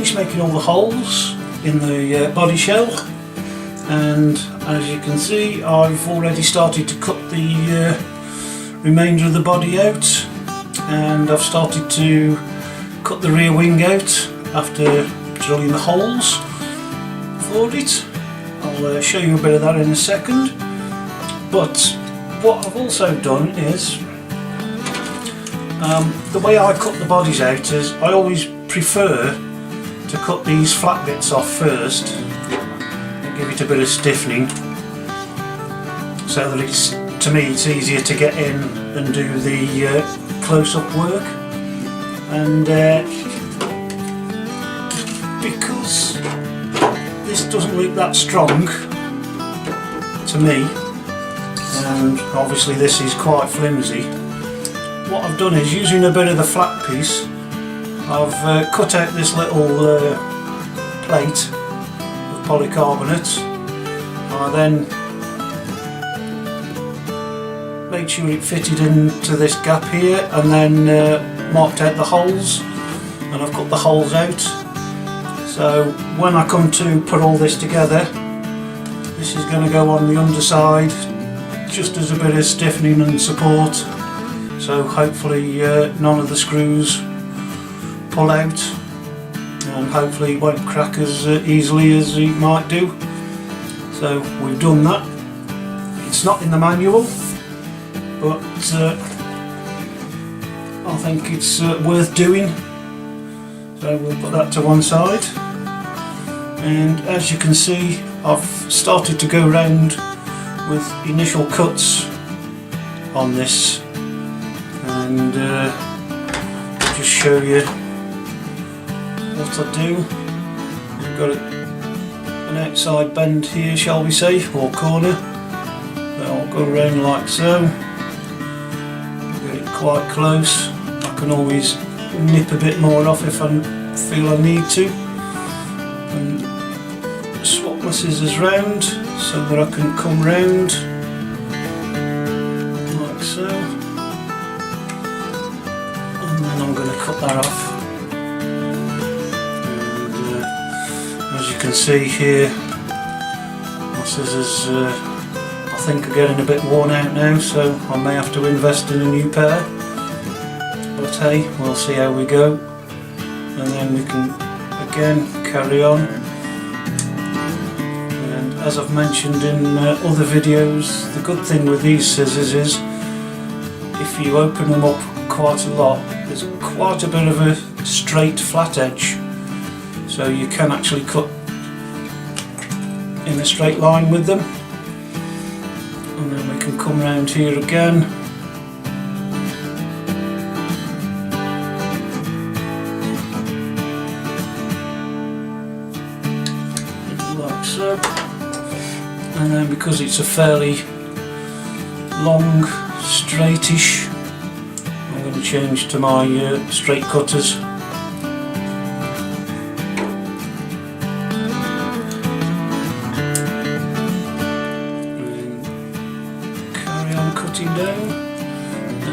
finished making all the holes in the body shell, and as you can see I've already started to cut the remainder of the body out, and I've started to cut the rear wing out after drilling the holes for it. I'll show you a bit of that in a second. But what I've also done is, the way I cut the bodies out is I always prefer to cut these flat bits off first and give it a bit of stiffening, so that it's, to me, it's easier to get in and do the close-up work. And because this doesn't look that strong to me, and obviously this is quite flimsy, what I've done is, using a bit of the flat piece, I've cut out this little plate of polycarbonate. I then made sure it fitted into this gap here, and then marked out the holes, and I've cut the holes out. So when I come to put all this together, this is going to go on the underside just as a bit of stiffening and support, so hopefully none of the screws pull out, and hopefully it won't crack as easily as it might do. So we've done that. It's not in the manual, but I think it's worth doing. So we'll put that to one side, and as you can see I've started to go round with initial cuts on this, and I'll just show you what I do. I've got an outside bend here, shall we say, or corner, so I'll go around like so, get it quite close. I can always nip a bit more off if I feel I need to, and swap my scissors round so that I can come round like so, and then I'm going to cut that off. And as you can see here, my scissors I think are getting a bit worn out now, so I may have to invest in a new pair. But hey, we'll see how we go, and then we can again carry on. And as I've mentioned in other videos, the good thing with these scissors is if you open them up quite a lot, there's quite a bit of a straight flat edge, so you can actually cut in a straight line with them. And then we can come round here again, like so, and then because it's a fairly long straightish, I'm going to change to my straight cutters. And carry on cutting down,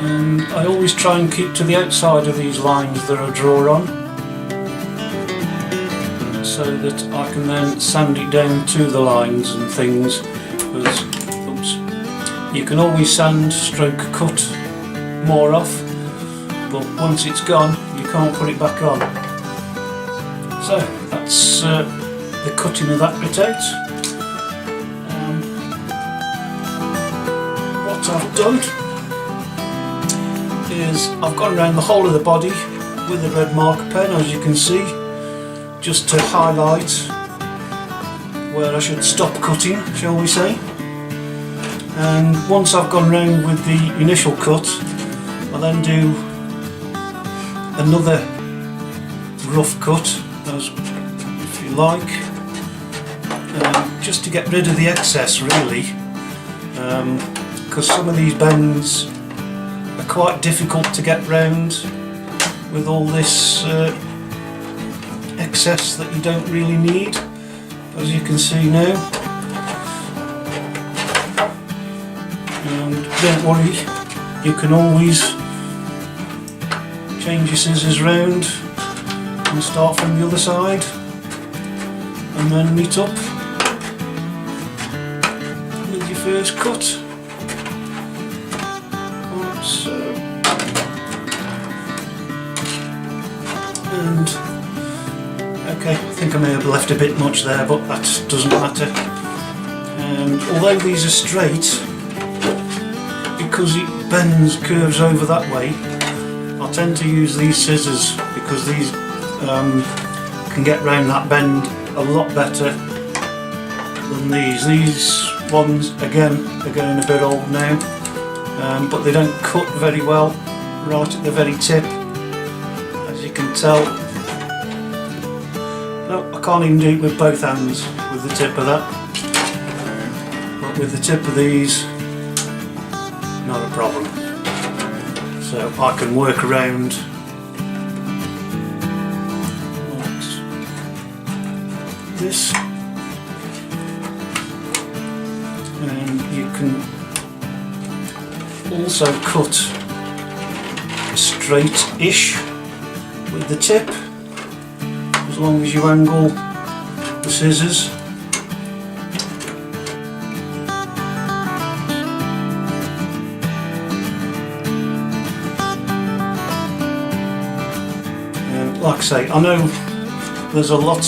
and I always try and keep to the outside of these lines that I draw on, so that I can then sand it down to the lines and things. Because, oops, you can always sand stroke cut more off, but once it's gone you can't put it back on. So that's the cutting of that bit out. What I've done is I've gone around the whole of the body with a red marker pen, as you can see, just to highlight where I should stop cutting, shall we say. And once I've gone round with the initial cut, I then do another rough cut, as if you like, just to get rid of the excess, really, because some of these bends are quite difficult to get round with all this excess that you don't really need, as you can see now. And don't worry, you can always change your scissors round and start from the other side and then meet up with your first cut, like so. And okay, I think I may have left a bit much there, but that doesn't matter. And although these are straight, because it bends, curves over that way, I tend to use these scissors because these can get round that bend a lot better than these. These ones, again, are getting a bit old now, but they don't cut very well right at the very tip, as you can tell. No, I can't even do it with both hands with the tip of that, but with the tip of these, not a problem. So I can work around like this, and you can also cut straight-ish with the tip, as long as you angle the scissors. And like I say, I know there's a lot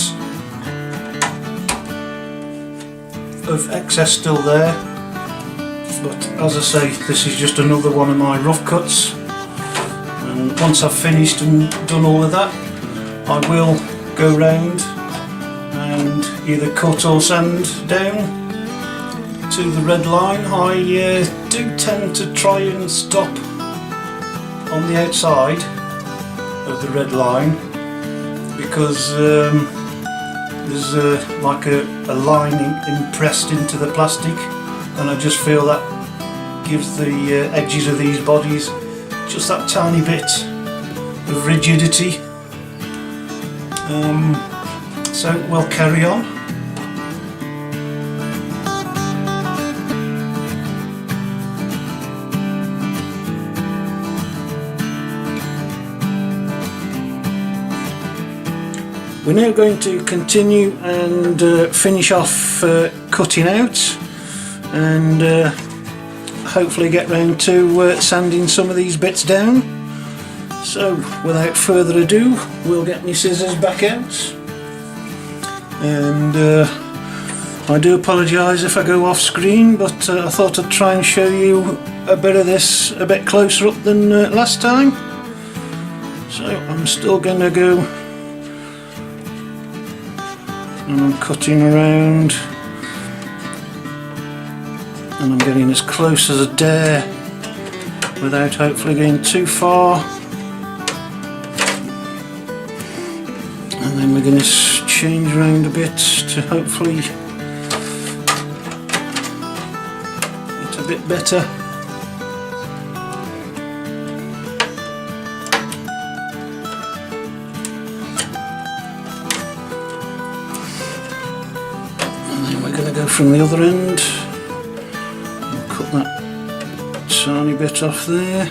of excess still there, but as I say, this is just another one of my rough cuts, and once I've finished and done all of that, I will go round and either cut or sand down to the red line. I do tend to try and stop on the outside of the red line, because there's like a line impressed into the plastic, and I just feel that gives the edges of these bodies just that tiny bit of rigidity. So we'll carry on. We're now going to continue and finish off cutting out, and hopefully get round to sanding some of these bits down. So without further ado, we'll get my scissors back out, and I do apologise if I go off screen, but I thought I'd try and show you a bit of this a bit closer up than last time. So I'm still going to go, and I'm cutting around, and I'm getting as close as I dare without hopefully going too far. And then we're going to change around a bit to hopefully get a bit better. And then we're going to go from the other end. We'll cut that tiny bit off there.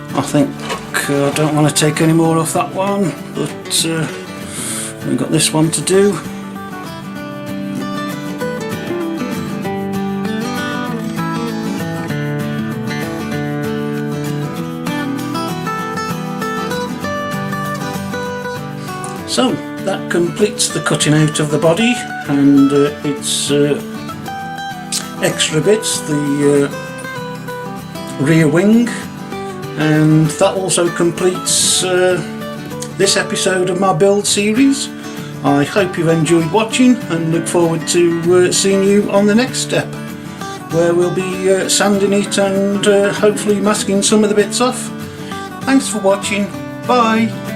I think I don't want to take any more off that one, but we've got this one to do. So that completes the cutting out of the body and its extra bits, the rear wing, and that also completes this episode of my build series. I hope you've enjoyed watching and look forward to seeing you on the next step, where we'll be sanding it and hopefully masking some of the bits off. Thanks for watching. Bye.